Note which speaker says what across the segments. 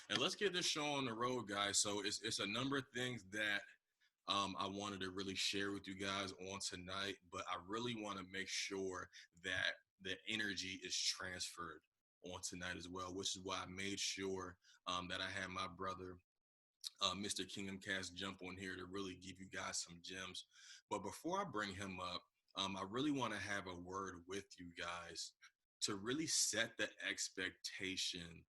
Speaker 1: And let's get this show on the road, guys. So it's a number of things that I wanted to really share with you guys on tonight, but I really want to make sure that the energy is transferred on tonight as well, which is why I made sure that I had my brother, Mr. Kingdom Cast, jump on here to really give you guys some gems. But before I bring him up, I really want to have a word with you guys to really set the expectation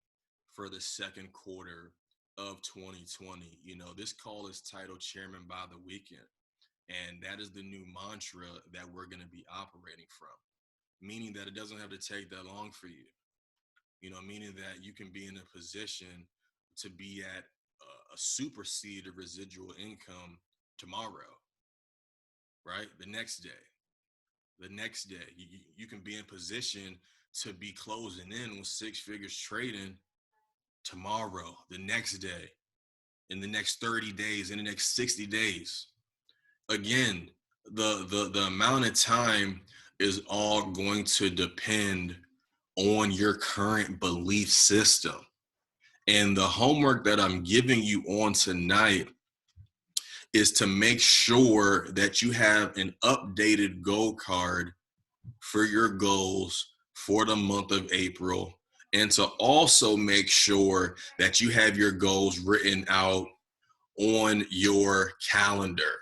Speaker 1: for the second quarter of 2020. You know, this call is titled Chairman by the Weekend, and that is the new mantra that we're going to be operating from, meaning that it doesn't have to take that long for you, you know, meaning that you can be in a position to be at a superseded residual income tomorrow, right? The next day, you can be in position to be closing in with six figures trading tomorrow, the next day, in the next 30 days, in the next 60 days. Again, the amount of time is all going to depend on your current belief system. And the homework that I'm giving you on tonight is to make sure that you have an updated goal card for your goals for the month of April, and to also make sure that you have your goals written out on your calendar,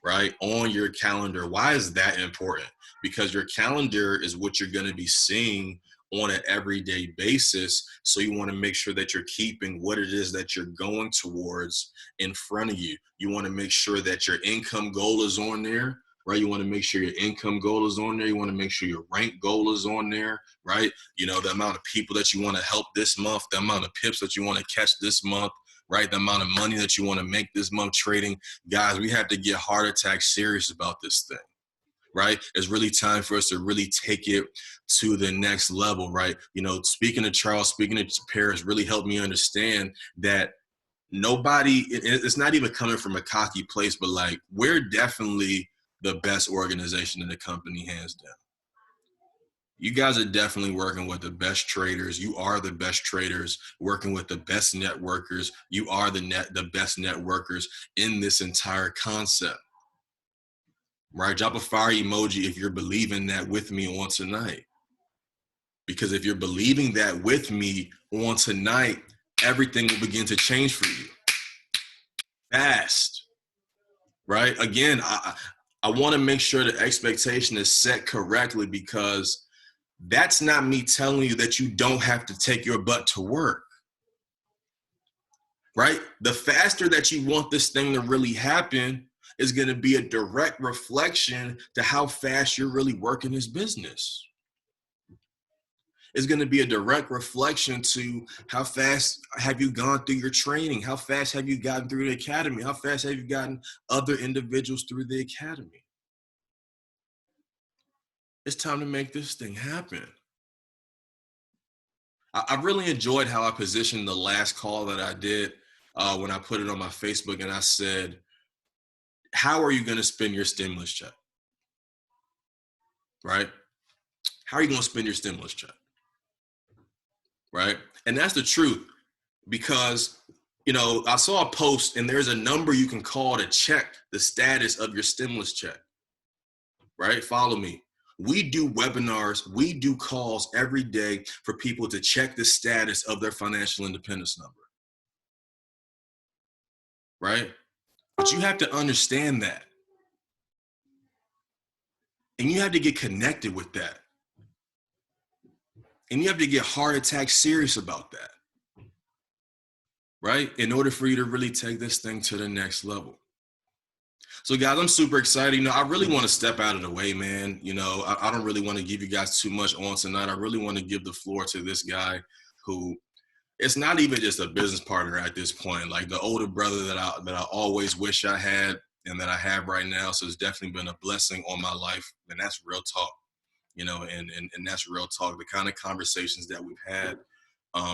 Speaker 1: right? On your calendar. Why is that important? Because your calendar is what you're going to be seeing on an everyday basis. So you want to make sure that you're keeping what it is that you're going towards in front of you. You want to make sure that your income goal is on there, right? You want to make sure your income goal is on there. You want to make sure your rank goal is on there, right? You know, the amount of people that you want to help this month, the amount of pips that you want to catch this month, right? The amount of money that you want to make this month trading. Guys, we have to get heart attack serious about this thing, right? It's really time for us to really take it to the next level, right? You know, speaking to Charles, speaking to Paris really helped me understand that nobody, it's not even coming from a cocky place, but like, we're definitely the best organization in the company, hands down. You guys are definitely working with the best traders. You are the best traders, working with the best networkers. You are the best networkers in this entire concept, right? Drop a fire emoji if you're believing that with me on tonight. Because if you're believing that with me on tonight, everything will begin to change for you fast, right? Again, I want to make sure the expectation is set correctly, because that's not me telling you that you don't have to take your butt to work, right? The faster that you want this thing to really happen is going to be a direct reflection to how fast you're really working this business. It's going to be a direct reflection to how fast have you gone through your training? How fast have you gotten through the academy? How fast have you gotten other individuals through the academy? It's time to make this thing happen. I really enjoyed how I positioned the last call that I did when I put it on my Facebook, and I said, how are you going to spend your stimulus check? Right? How are you going to spend your stimulus check? Right? And that's the truth, because, you know, I saw a post and there's a number you can call to check the status of your stimulus check. Right? Follow me. We do webinars, we do calls every day for people to check the status of their financial independence number. Right? But you have to understand that. And you have to get connected with that. And you have to get heart attack serious about that. Right? In order for you to really take this thing to the next level. So guys, I'm super excited. You know, I really want to step out of the way, man. You know, I don't really want to give you guys too much on tonight. I really want to give the floor to this guy who, it's not even just a business partner at this point, like the older brother that I always wish I had and that I have right now. So it's definitely been a blessing on my life. And that's real talk, you know, and that's real talk. The kind of conversations that we've had,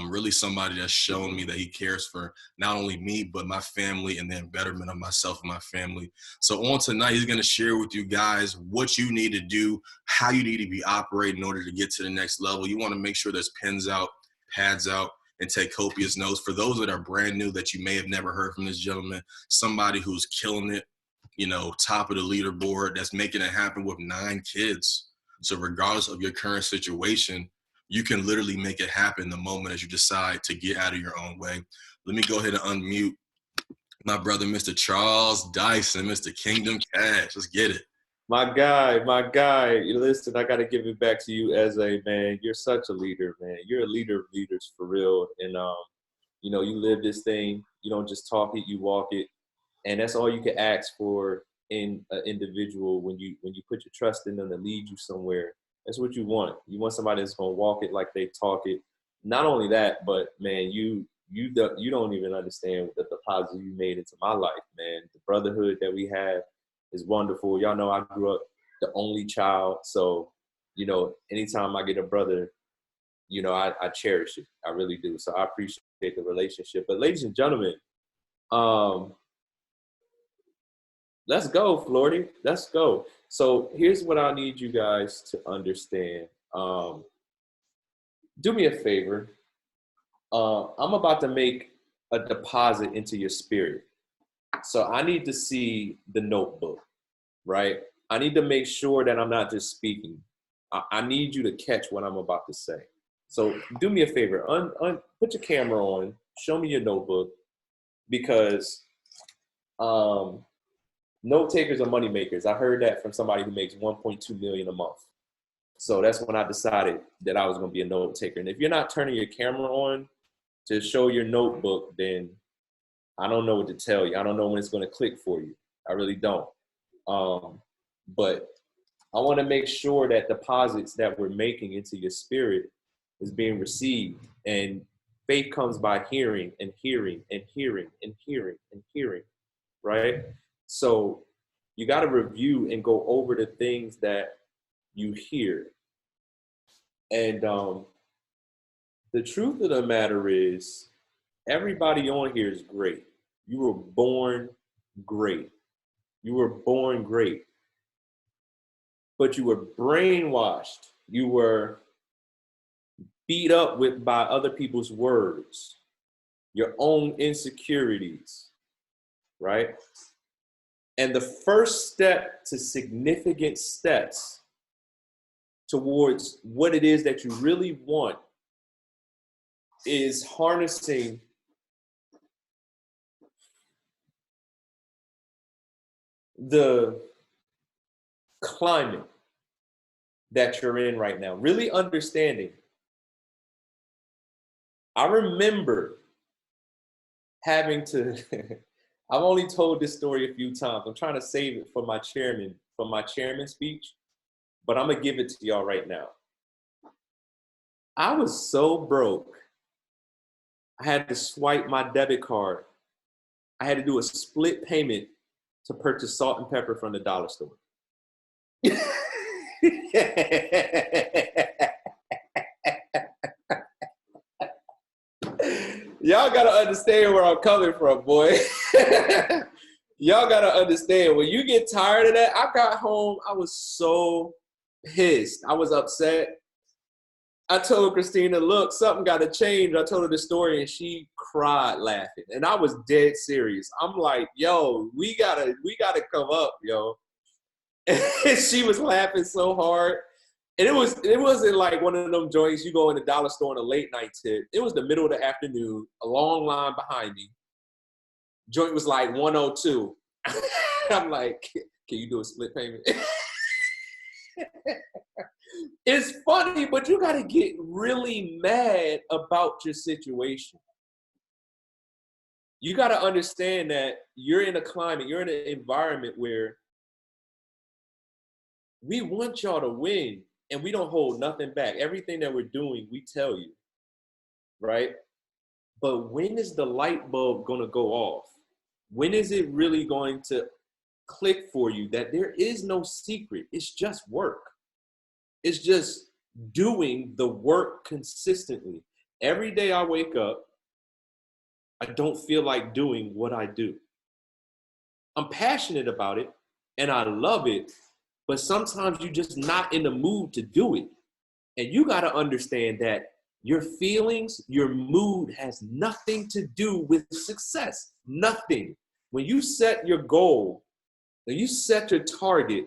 Speaker 1: really somebody that's shown me that he cares for not only me, but my family, and then betterment of myself and my family. So on tonight, he's going to share with you guys what you need to do, how you need to be operating in order to get to the next level. You want to make sure there's pens out, pads out, and take copious notes. For those that are brand new that you may have never heard from this gentleman, somebody who's killing it, you know, top of the leaderboard, that's making it happen with 9 kids. So regardless of your current situation, you can literally make it happen the moment that you decide to get out of your own way. Let me go ahead and unmute my brother, Mr. Charles Dyson, Mr. Kingdom Cash. Let's get it.
Speaker 2: My guy. Listen, I got to give it back to you as a man. You're such a leader, man. You're a leader of leaders for real. And, you know, you live this thing. You don't just talk it, you walk it. And that's all you can ask for in an individual when you put your trust in them to lead you somewhere. That's what you want. You want somebody that's going to walk it like they talk it. Not only that, but, man, you don't even understand the deposit you made into my life, man. The brotherhood that we have is wonderful. Y'all know I grew up the only child. So, you know, anytime I get a brother, you know, I cherish it. I really do. So I appreciate the relationship. But ladies and gentlemen, let's go, Florida. Let's go. So here's what I need you guys to understand. Do me a favor. I'm about to make a deposit into your spirit. So I need to see the notebook, right? I need to make sure that I'm not just speaking. I need you to catch what I'm about to say. So do me a favor, put your camera on, show me your notebook, because note takers are money makers. I heard that from somebody who makes 1.2 million a month. So that's when I decided that I was going to be a note taker. And if you're not turning your camera on to show your notebook, then I don't know what to tell you. I don't know when it's going to click for you. I really don't. But I want to make sure that deposits that we're making into your spirit is being received. And faith comes by hearing and hearing and hearing and hearing and hearing, right? So you got to review and go over the things that you hear. And the truth of the matter is, everybody on here is great. You were born great. You were born great. But you were brainwashed. You were beat up by other people's words, your own insecurities, right? And the first step to significant steps towards what it is that you really want is harnessing the climate that you're in right now, really understanding. I remember having to, I've only told this story a few times. I'm trying to save it for my chairman speech, but I'm gonna give it to y'all right now. I was so broke. I had to swipe my debit card. I had to do a split payment to purchase salt and pepper from the dollar store. Y'all gotta understand where I'm coming from, boy. Y'all gotta understand, when you get tired of that, I got home, I was so pissed. I was upset. I told Christina, look, something gotta change. I told her the story and she cried laughing. And I was dead serious. I'm like, yo, we gotta come up, yo. And she was laughing so hard. And it wasn't like one of them joints you go in the dollar store on a late night tip. It was the middle of the afternoon, a long line behind me. Joint was like 102. I'm like, can you do a split payment? It's funny, but you got to get really mad about your situation. You got to understand that you're in a climate, you're in an environment where we want y'all to win. And we don't hold nothing back. Everything that we're doing, we tell you, right? But when is the light bulb going to go off? When is it really going to click for you that there is no secret? It's just work. It's just doing the work consistently. Every day I wake up, I don't feel like doing what I do. I'm passionate about it and I love it. But sometimes you're just not in the mood to do it. And you got to understand that Your feelings, your mood has nothing to do with success. Nothing. When you set your goal, when you set your target,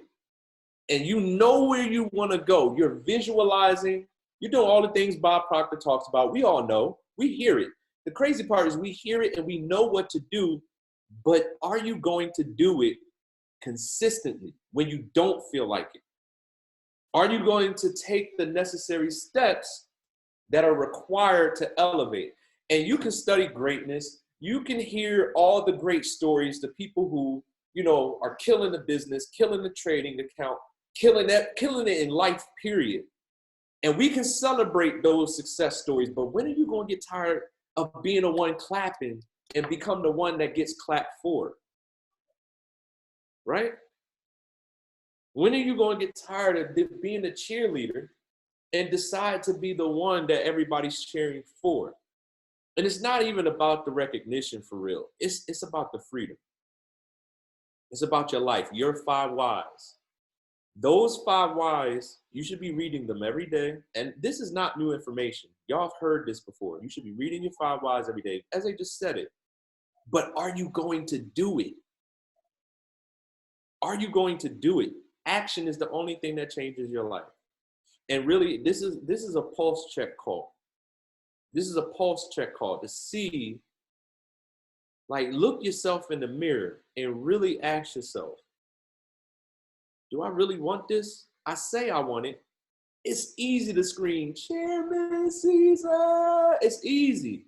Speaker 2: and you know where you want to go, you're visualizing, you're doing all the things Bob Proctor talks about. We all know, we hear it. The crazy part is we hear it and we know what to do, but are you going to do it consistently when you don't feel like it? Are you going to take the necessary steps that are required to elevate? And you can study greatness. You can hear all the great stories, the people who, you know, are killing the business, killing the trading account, killing it in life, period. And we can celebrate those success stories, but when are you going to get tired of being the one clapping and become the one that gets clapped for? Right? When are you going to get tired of being a cheerleader and decide to be the one that everybody's cheering for? And it's not even about the recognition for real. It's about the freedom. It's about your life, your 5 whys. Those 5 whys, you should be reading them every day. And this is not new information. Y'all have heard this before. You should be reading your 5 whys every day, as I just said it. But are you going to do it? Are you going to do it? Action is the only thing that changes your life. And really, this is a pulse check call. This is a pulse check call to see, like, look yourself in the mirror and really ask yourself, do I really want this? I say I want it. It's easy to scream, Chairman Caesar. It's easy.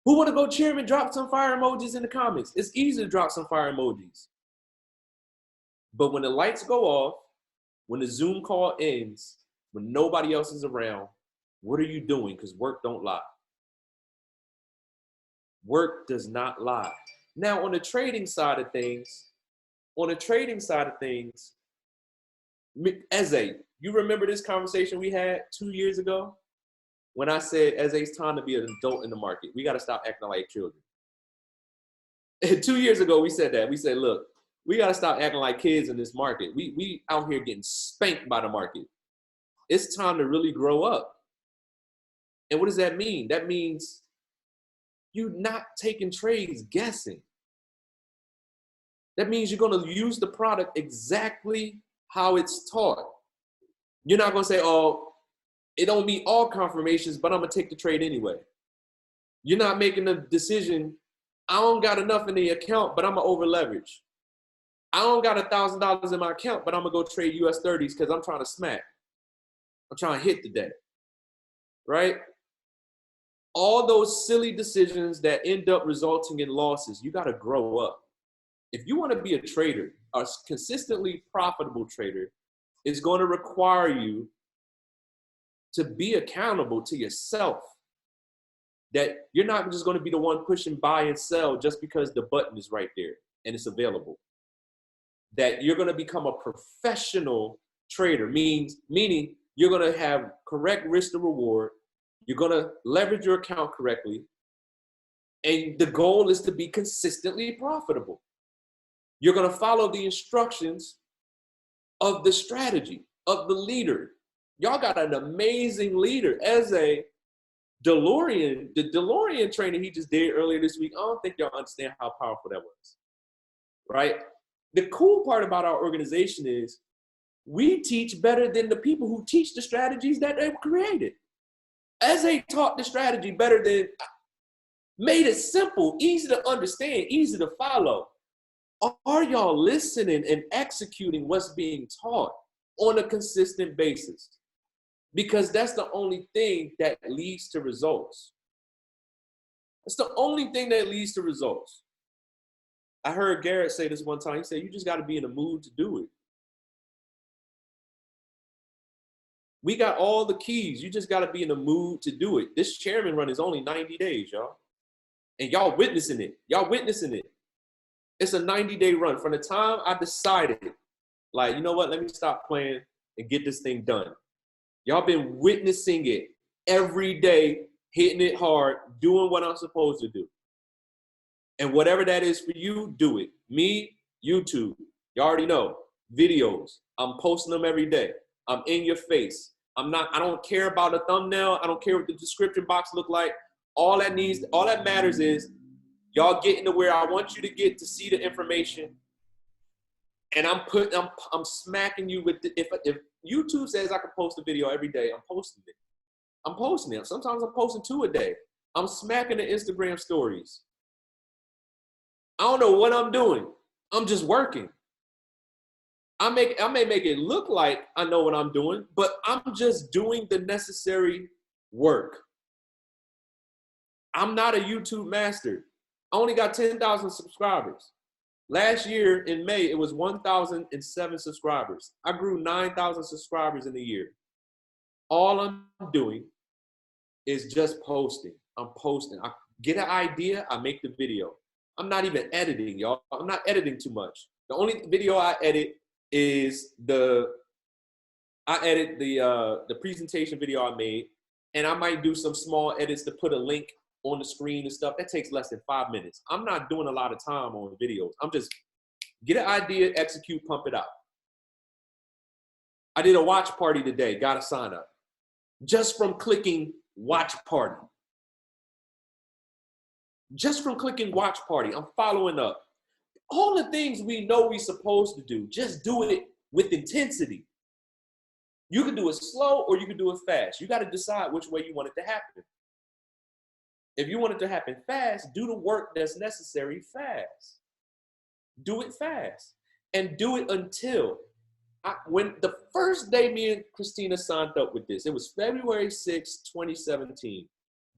Speaker 2: Who want to go chairman? Drop some fire emojis in the comments. It's easy to drop some fire emojis. But when the lights go off, when the Zoom call ends, when nobody else is around, what are you doing? Because work don't lie. Work does not lie. Now, on the trading side of things, Eze, you remember this conversation we had 2 years ago? When I said, Eze, it's time to be an adult in the market. We got to stop acting like children. 2 years ago, we said that. We said, look, we got to stop acting like kids in this market. We out here getting spanked by the market. It's time to really grow up. And what does that mean? That means you're not taking trades guessing. That means you're going to use the product exactly how it's taught. You're not going to say, oh, it don't meet all confirmations, but I'm going to take the trade anyway. You're not making the decision, I don't got enough in the account, but I'm going to over leverage. I don't got $1,000 in my account, but I'm going to go trade US 30s because I'm trying to smack. I'm trying to hit today, right? All those silly decisions that end up resulting in losses, you got to grow up. If you want to be a trader, a consistently profitable trader, it's going to require you to be accountable to yourself. That you're not just going to be the one pushing buy and sell just because the button is right there and it's available. That you're going to become a professional trader, meaning you're going to have correct risk to reward. You're going to leverage your account correctly. And the goal is to be consistently profitable. You're going to follow the instructions of the strategy, of the leader. Y'all got an amazing leader. As a DeLorean, the DeLorean training he just did earlier this week, I don't think y'all understand how powerful that was, right? The cool part about our organization is we teach better than the people who teach the strategies that they've created. As they taught the strategy better than, made it simple, easy to understand, easy to follow. Are y'all listening and executing what's being taught on a consistent basis? Because that's the only thing that leads to results. That's the only thing that leads to results. I heard Garrett say this one time. He said, you just got to be in the mood to do it. We got all the keys. You just got to be in the mood to do it. This chairman run is only 90 days, y'all. And y'all witnessing it. Y'all witnessing it. It's a 90-day run. From the time I decided, like, you know what, let me stop playing and get this thing done. Y'all been witnessing it every day, hitting it hard, doing what I'm supposed to do. And whatever that is for you, do it. Me, YouTube, you already know, videos. I'm posting them every day. I'm in your face. I don't care about a thumbnail. I don't care what the description box look like. All that matters is y'all getting to where I want you to get to see the information. And I'm smacking you with if YouTube says I can post a video every day, I'm posting it. I'm posting it. Sometimes I'm posting 2 a day. I'm smacking the Instagram stories. I don't know what I'm doing. I'm just working. I may make it look like I know what I'm doing, but I'm just doing the necessary work. I'm not a YouTube master. I only got 10,000 subscribers. Last year in May, it was 1,007 subscribers. I grew 9,000 subscribers in a year. All I'm doing is just posting. I'm posting. I get an idea, I make the video. I'm not even editing, y'all. I'm not editing too much. The only video I edit is the presentation video I made, and I might do some small edits to put a link on the screen and stuff. That takes less than 5 minutes. I'm not doing a lot of time on videos. I'm just get an idea, execute, pump it out. I did a watch party today, got a sign up. Just from clicking watch party. Just from clicking watch party, I'm following up. All the things we know we're supposed to do, just do it with intensity. You can do it slow or you can do it fast. You got to decide which way you want it to happen. If you want it to happen fast, do the work that's necessary fast. Do it fast. And do it until. When the first day me and Christina signed up with this, it was February 6, 2017.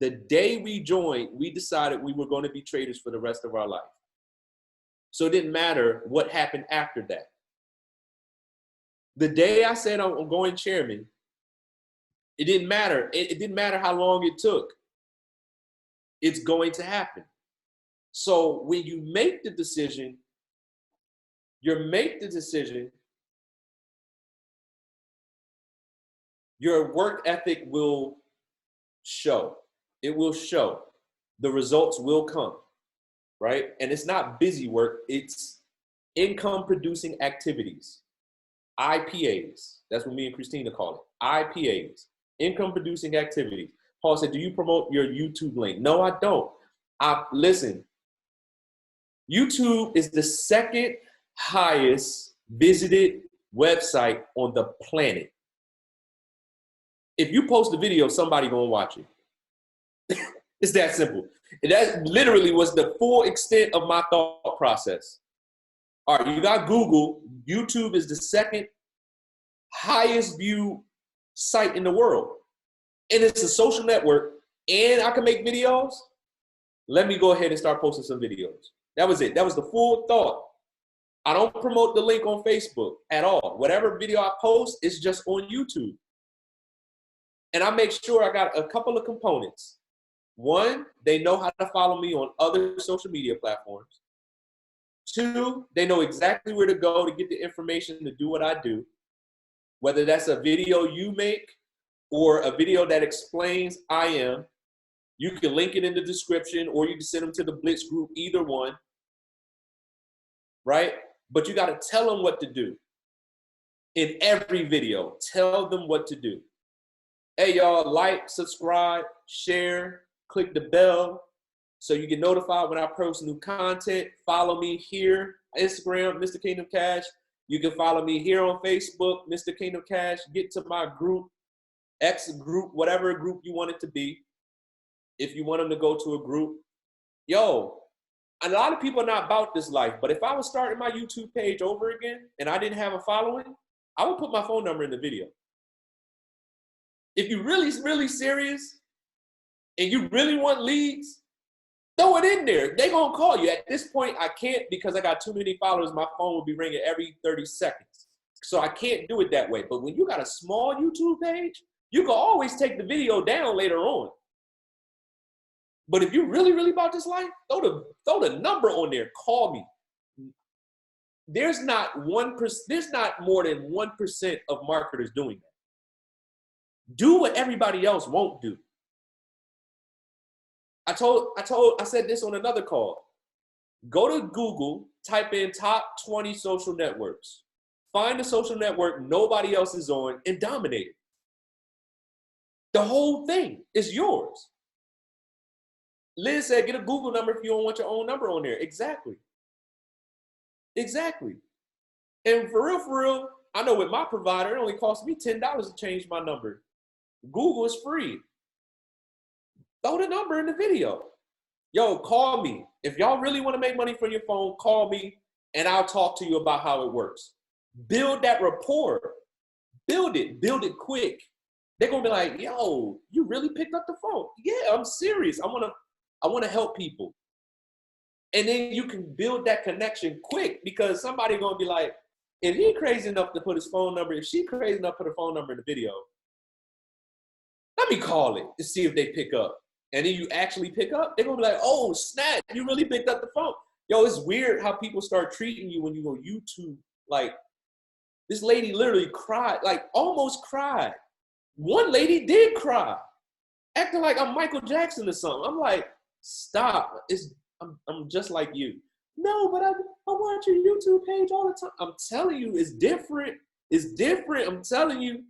Speaker 2: The day we joined, we decided we were going to be traders for the rest of our life. So it didn't matter what happened after that. The day I said I'm going chairman, it didn't matter. It didn't matter how long it took. It's going to happen. So when you make the decision, your work ethic will show. It will show. The results will come, right? And it's not busy work. It's income producing activities. IPAs. That's what me and Christina call it. IPAs. Income producing activities. Paul said, do you promote your YouTube link? No, I don't. Listen, YouTube is the second highest visited website on the planet. If you post a video, somebody gonna watch it. It's that simple. And that literally was the full extent of my thought process. All right, you got Google. YouTube is the second highest viewed site in the world. And it's a social network, and I can make videos. Let me go ahead and start posting some videos. That was it. That was the full thought. I don't promote the link on Facebook at all. Whatever video I post is just on YouTube. And I make sure I got a couple of components. One, they know how to follow me on other social media platforms. Two, they know exactly where to go to get the information to do what I do. Whether that's a video you make or a video that explains I am, you can link it in the description or you can send them to the Blitz group, either one, right? But you got to tell them what to do. In every video, tell them what to do. Hey, y'all, like, subscribe, share, click the bell so you get notified when I post new content. Follow me here, Instagram, Mr. Kingdom Cash. You can follow me here on Facebook, Mr. Kingdom Cash. Get to my group, X group, whatever group you want it to be. If you want them to go to a group. Yo, a lot of people are not about this life, but if I was starting my YouTube page over again and I didn't have a following, I would put my phone number in the video. If you're really, really serious and you really want leads, throw it in there. They're going to call you. At this point, I can't because I got too many followers. My phone will be ringing every 30 seconds. So I can't do it that way. But when you got a small YouTube page, you can always take the video down later on. But if you're really, really about this life, throw the number on there. Call me. There's not more than 1% of marketers doing that. Do what everybody else won't do. I said this on another call. Go to Google, type in top 20 social networks. Find a social network nobody else is on and dominate it. The whole thing is yours. Liz said, get a Google number if you don't want your own number on there. Exactly. Exactly. And for real, I know with my provider, it only costs me $10 to change my number. Google is free. Throw the number in the video. Yo, call me. If y'all really want to make money from your phone, call me and I'll talk to you about how it works. Build that rapport. Build it quick. They're gonna be like, yo, you really picked up the phone. Yeah, I'm serious. I wanna help people. And then you can build that connection quick because somebody gonna be like, if he crazy enough to put his phone number, if she crazy enough to put her phone number in the video, let me call it to see if they pick up. And then you actually pick up, they're gonna be like, oh, snap, you really picked up the phone. Yo, it's weird how people start treating you when you go YouTube. Like, this lady literally cried, like almost cried. One lady did cry, acting like I'm Michael Jackson or something. I'm like, stop, I'm just like you. No, but I watch your YouTube page all the time. I'm telling you, it's different. It's different. I'm telling you,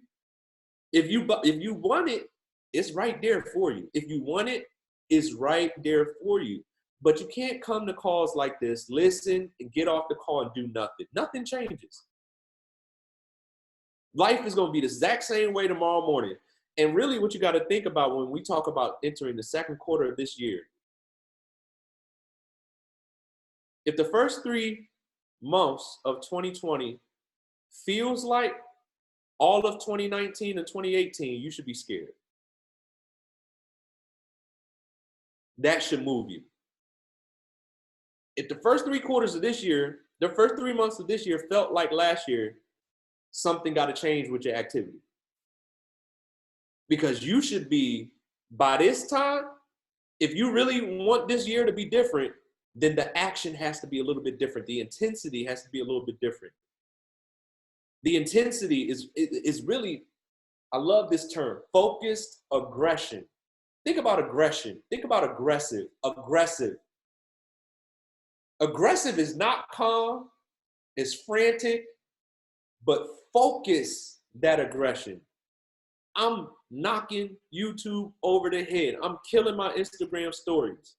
Speaker 2: if you want it, it's right there for you. If you want it, it's right there for you. But you can't come to calls like this, listen, and get off the call and do nothing. Nothing changes. Life is going to be the exact same way tomorrow morning. And really what you got to think about when we talk about entering the second quarter of this year, if the first 3 months of 2020 feels like all of 2019 and 2018, you should be scared. That should move you. If the first 3 quarters of this year, the first 3 months of this year felt like last year, something got to change with your activity. Because you should be, by this time, if you really want this year to be different, then the action has to be a little bit different. The intensity has to be a little bit different. The intensity is really, I love this term, focused aggression. Think about aggression. Think about aggressive. Aggressive. Aggressive is not calm, it's frantic, but focus that aggression. I'm knocking YouTube over the head. I'm killing my Instagram stories.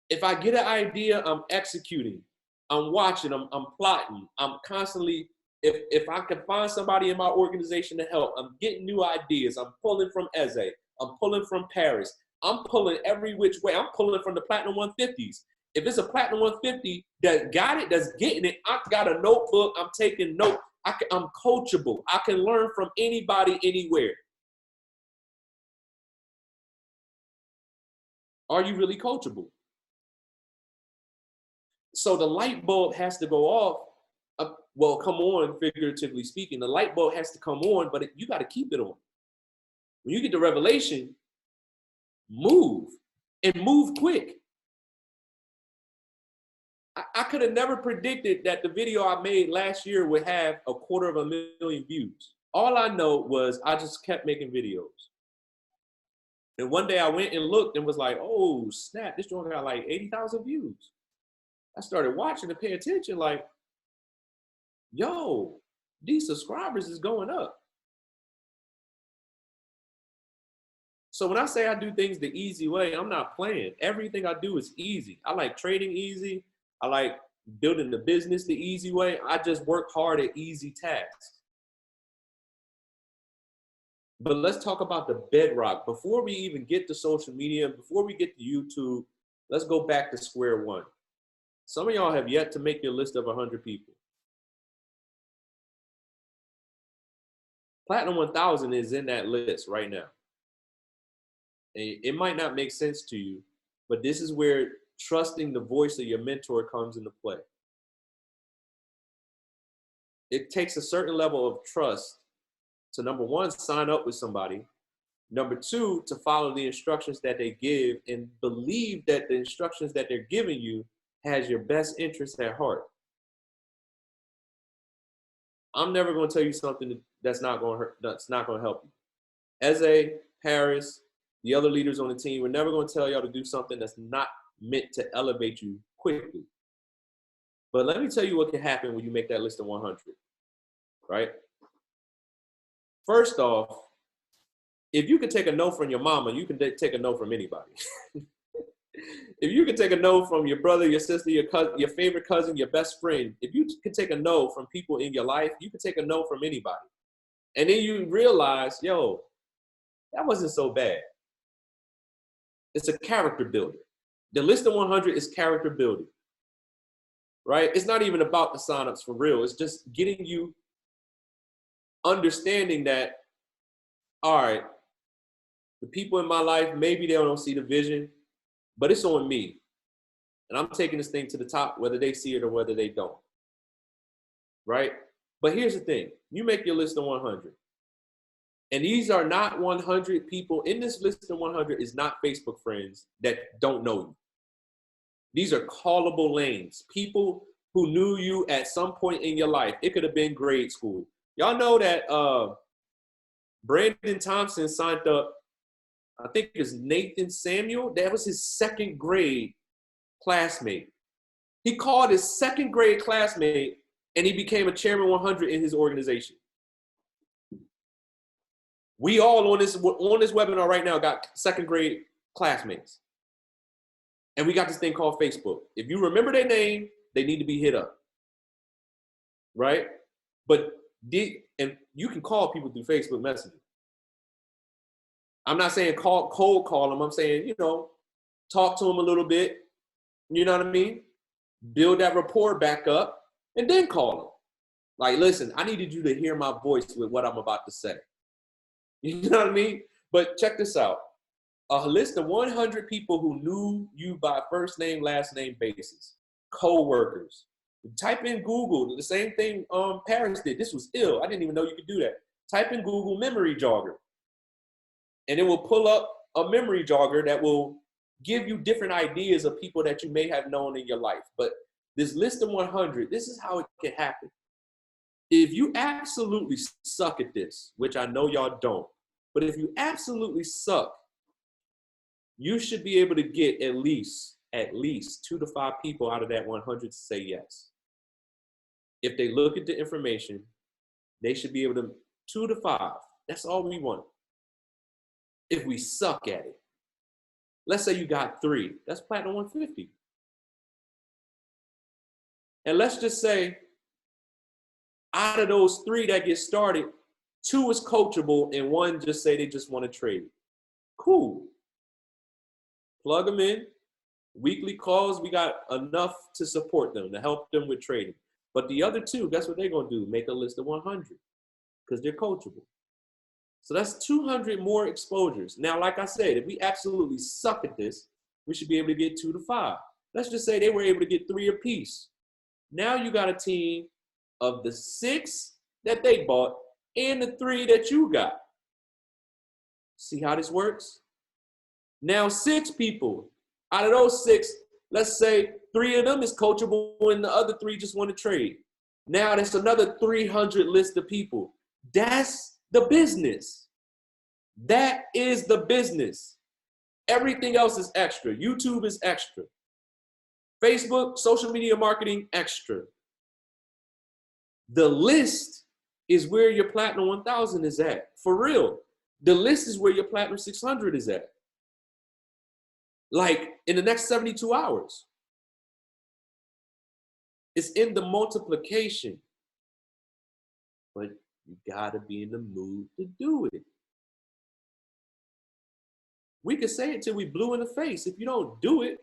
Speaker 2: If I get an idea, I'm executing. I'm watching, I'm plotting. I'm constantly, if I can find somebody in my organization to help, I'm getting new ideas. I'm pulling from Eze. I'm pulling from Paris. I'm pulling every which way. I'm pulling from the Platinum 150s. If it's a Platinum 150 that got it, that's getting it, I got a notebook, I'm taking notes. I'm coachable. I can learn from anybody, anywhere. Are you really coachable? So the light bulb has to go off. Well, come on, figuratively speaking. The light bulb has to come on, but you got to keep it on. When you get the revelation, move and move quick. I could have never predicted that the video I made last year would have 250,000 views. All I know was I just kept making videos. And one day I went and looked and was like, oh, snap, this joint got like 80,000 views. I started watching and paying attention like, yo, these subscribers is going up. So when I say I do things the easy way, I'm not playing. Everything I do is easy. I like trading easy. I like building the business the easy way. I just work hard at easy tasks. But let's talk about the bedrock. Before we even get to social media, before we get to YouTube, let's go back to square one. Some of y'all have yet to make your list of 100 people. Platinum 1000 is in that list right now. And it might not make sense to you, but this is where trusting the voice of your mentor comes into play. It takes a certain level of trust to, number one, sign up with somebody. Number two, to follow the instructions that they give and believe that the instructions that they're giving you has your best interest at heart. I'm never going to tell you something that's not going to hurt, that's not going to help you. Eze, Paris, the other leaders on the team, we're never going to tell y'all to do something that's not meant to elevate you quickly. But let me tell you what can happen when you make that list of 100, right? First off, if you can take a no from your mama, you can take a no from anybody. If you can take a no from your brother, your sister, your cousin, your favorite cousin, your best friend, if you can take a no from people in your life, you can take a no from anybody. And then you realize, yo, that wasn't so bad. It's a character builder. The list of 100 is character building, right? It's not even about the signups for real. It's just getting you understanding that, all right, the people in my life, maybe they don't see the vision, but it's on me. And I'm taking this thing to the top, whether they see it or whether they don't, right? But here's the thing. You make your list of 100. And these are not 100 people. In this list of 100 is not Facebook friends that don't know you. These are callable lanes. People who knew you at some point in your life. It could have been grade school. Y'all know that Brandon Thompson signed up, I think it's Nathan Samuel. That was his second grade classmate. He called his second grade classmate and he became a chairman 100 in his organization. We all on this webinar right now got second grade classmates. And we got this thing called Facebook. If you remember their name, they need to be hit up. Right? But and you can call people through Facebook Messenger. I'm not saying cold call them. I'm saying, you know, talk to them a little bit. You know what I mean? Build that rapport back up and then call them. Like, listen, I needed you to hear my voice with what I'm about to say. You know what I mean? But check this out. A list of 100 people who knew you by first name, last name basis. Co-workers. Type in Google, the same thing Paris did. This was ill. I didn't even know you could do that. Type in Google memory jogger. And it will pull up a memory jogger that will give you different ideas of people that you may have known in your life. But this list of 100, this is how it can happen. If you absolutely suck at this, which I know y'all don't, but if you absolutely suck, you should be able to get at least 2 to 5 people out of that 100 to say yes. If they look at the information, they should be able to 2 to 5. That's all we want. If we suck at it, let's say you got 3, that's platinum 150. And let's just say out of those 3 that get started, 2 is coachable and 1 just say they just want to trade. Cool. Plug them in. Weekly calls, we got enough to support them, to help them with trading. But the other 2, guess what they're going to do? Make a list of 100 because they're coachable. So that's 200 more exposures. Now, like I said, if we absolutely suck at this, we should be able to get 2 to 5. Let's just say they were able to get 3 apiece. Now you got a team of the 6 that they bought and the 3 that you got. See how this works? Now 6 people. Out of those 6, let's say 3 of them is coachable and the other 3 just want to trade. Now that's another 300 list of people. That's the business. That is the business. Everything else is extra. YouTube is extra. Facebook, social media marketing, extra. The list is where your platinum 1000 is at. For real. The list is where your platinum 600 is at. Like in the next 72 hours. It's in the multiplication. But you gotta be in the mood to do it. We could say it till we blue in the face. If you don't do it,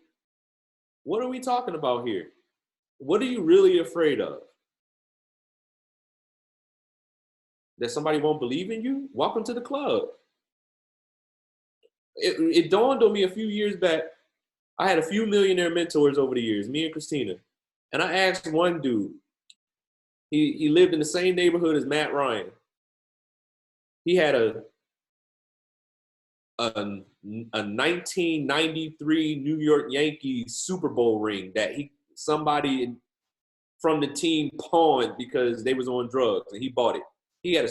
Speaker 2: what are we talking about here? What are you really afraid of? That somebody won't believe in you? Welcome to the club. It dawned on me a few years back. I had a few millionaire mentors over the years, me and Christina. And I asked one dude, he lived in the same neighborhood as Matt Ryan. He had a 1993 New York Yankees Super Bowl ring that somebody from the team pawned because they was on drugs and he bought it. He had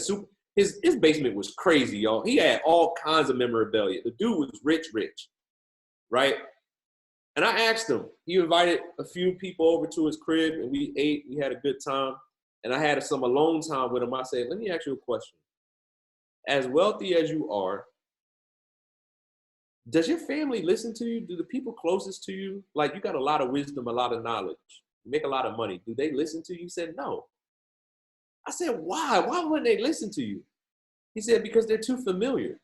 Speaker 2: his basement was crazy, y'all. He had all kinds of memorabilia. The dude was rich, right? And I asked him, he invited a few people over to his crib and we ate, we had a good time. And I had some alone time with him. I said, let me ask you a question. As wealthy as you are, Does your family listen to you? Do the people closest to you, like you got a lot of wisdom, a lot of knowledge, you make a lot of money. Do they listen to you? He said, no. I said, why? Why wouldn't they listen to you? He said, because they're too familiar.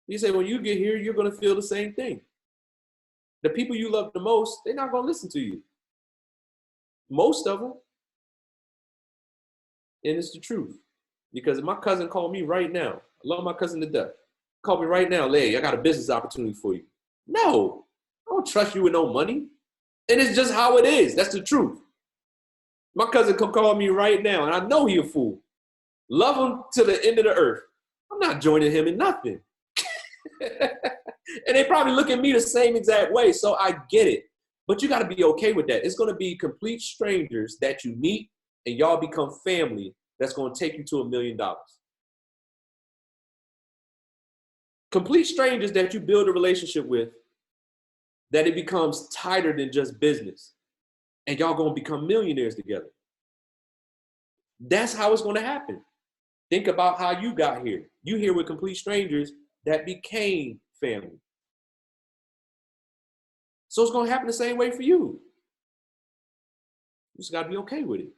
Speaker 2: He said, when you get here, you're going to feel the same thing. The people you love the most, they're not going to listen to you. Most of them. And it's the truth. Because my cousin called me right now. I love my cousin to death. Call me right now, Lay, I got a business opportunity for you. No, I don't trust you with no money. And it's just how it is. That's the truth. My cousin can call me right now, and I know he a fool. Love him to the end of the earth. I'm not joining him in nothing. And they probably look at me the same exact way, so I get it. But you got to be okay with that. It's going to be complete strangers that you meet, and y'all become family that's going to take you to $1 million. Complete strangers that you build a relationship with, that it becomes tighter than just business. And y'all going to become millionaires together. That's how it's going to happen. Think about how you got here. You here with complete strangers that became family. So it's going to happen the same way for you. You just got to be okay with it.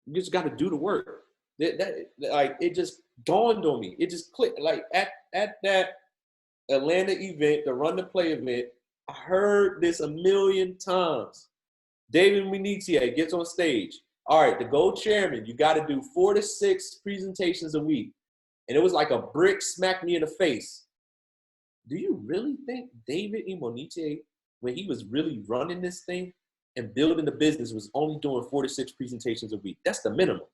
Speaker 2: You just got to do the work. Like, it just dawned on me. It just clicked. Like at that Atlanta event, the Run to Play event, I heard this a million times. David Monetize gets on stage. All right, the gold chairman, you got to do 4 to 6 presentations a week. And it was like a brick smacked me in the face. Do you really think David Monetize, when he was really running this thing and building the business, was only doing 4 to 6 presentations a week? That's the minimum.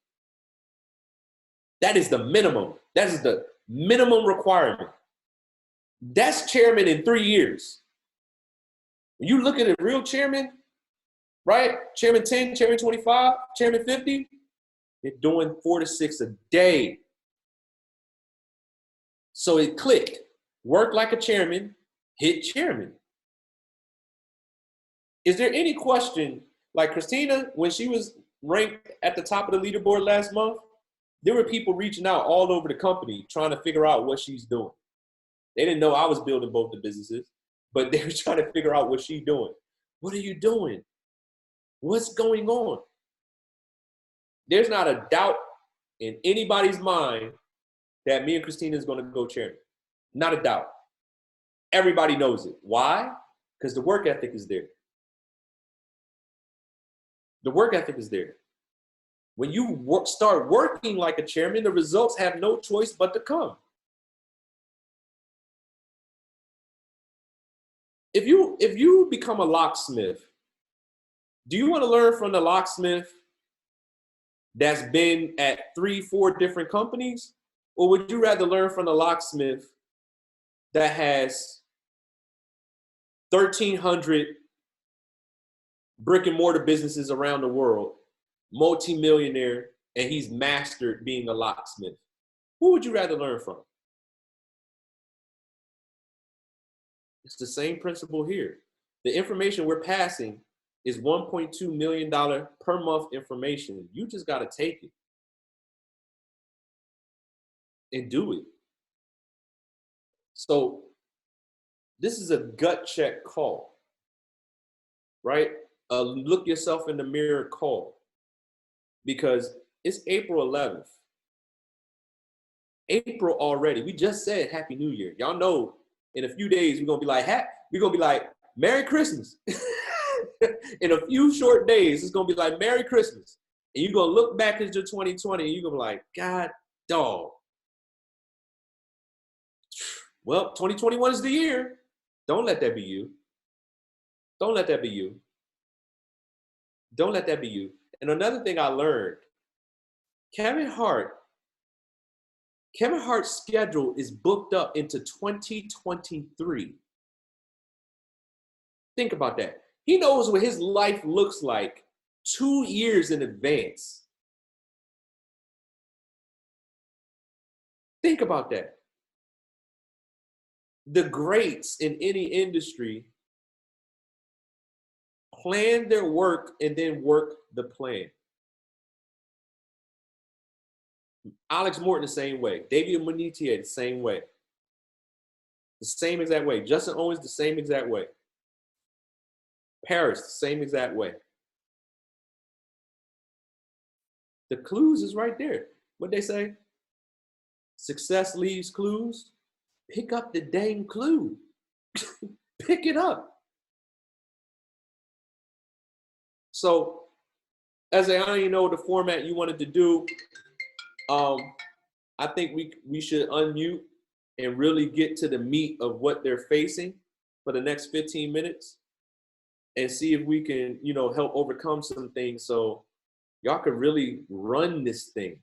Speaker 2: That is the minimum. That is the minimum requirement. That's chairman in 3 years. When you look at a real chairman, right? Chairman 10, chairman 25, chairman 50, they're doing 4 to 6 a day. So it clicked. Work like a chairman, hit chairman. Is there any question, like Christina, when she was ranked at the top of the leaderboard last month, there were people reaching out all over the company trying to figure out what she's doing. They didn't know I was building both the businesses, but they were trying to figure out what she's doing. What are you doing? What's going on? There's not a doubt in anybody's mind that me and Christina is going to go chairman. Not a doubt. Everybody knows it. Why? Because the work ethic is there. The work ethic is there. When you start working like a chairman, the results have no choice but to come. If you become a locksmith, do you want to learn from the locksmith that's been at 3, 4 different companies? Or would you rather learn from the locksmith that has 1,300 brick and mortar businesses around the world, multi-millionaire, and he's mastered being a locksmith? Who would you rather learn from? It's the same principle here. The information we're passing is $1.2 million per month information. You just got to take it and do it. So this is a gut check call, right? Look yourself in the mirror call, because it's April 11th. April already. We just said Happy New Year. Y'all know in a few days we're gonna be like Merry Christmas. In a few short days, it's gonna be like Merry Christmas. And you're gonna look back into 2020 and you're gonna be like, God dog. Well, 2021 is the year. Don't let that be you. Don't let that be you. Don't let that be you. And another thing I learned, Kevin Hart's schedule is booked up into 2023. Think about that. He knows what his life looks like 2 years in advance. Think about that. The greats in any industry plan their work and then work the plan. Alex Morton the same way. David Monetize the same way. The same exact way. Justin Owens, the same exact way. Paris, the same exact way. The clues is right there. What they say? Success leaves clues. Pick up the dang clue. Pick it up. So, as I don't even know the format you wanted to do, I think we should unmute and really get to the meat of what they're facing for the next 15 minutes and see if we can, help overcome some things so y'all could really run this thing.